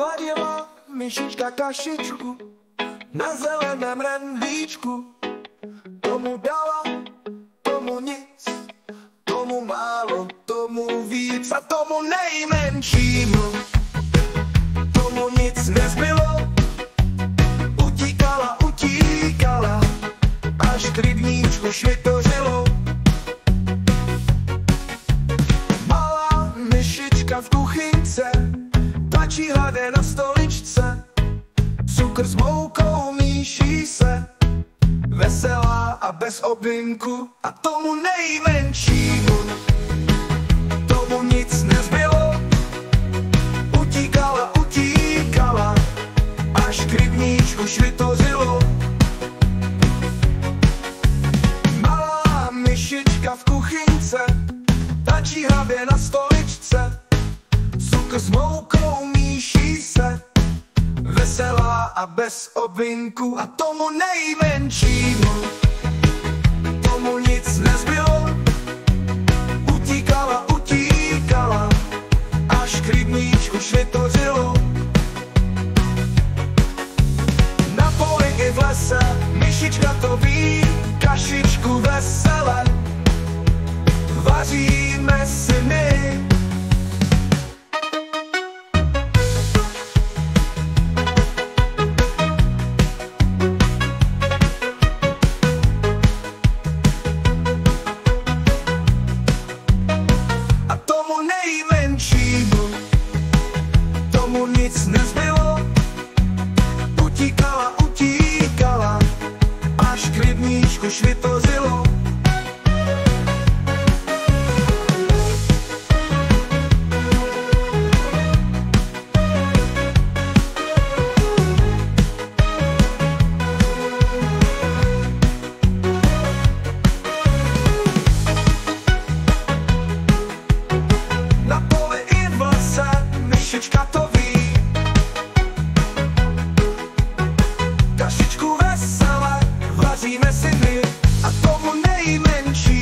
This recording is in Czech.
Vadila myšička kašičku na zeleném rendlíčku. Tomu dala, tomu nic, tomu málo, tomu víc a tomu nejmenšímu tomu nic nezbylo. Utíkala, utíkala, až k rybníčku švitořilo. Malá myšička v kuchynce tlačí hladé na stoličce, cukr s moukou míší se, veselá a bez obynku a tomu nejmenšímu tomu nic nezbylo. Utíkala, utíkala, až k rybníčku švitořilo. Malá myšička v kuchynce tačí hlavě na stoličce, cukr s moukou míší se, veselá a bez obynku a tomu nejmenšímu tomu nic nezbylo. Utíkala, utíkala, až k rybníčku švitořilo. Na poli i v lese myšička to ví, kašičku vesele vaříme si my. A tomu nejmenšímu tomu nic nezbylo. Utíkala, utíkala, až k rybníčku švitořilo. Na poli i v lese myšička to ví, kašičku vesele vaříme si my a tomu nejmenší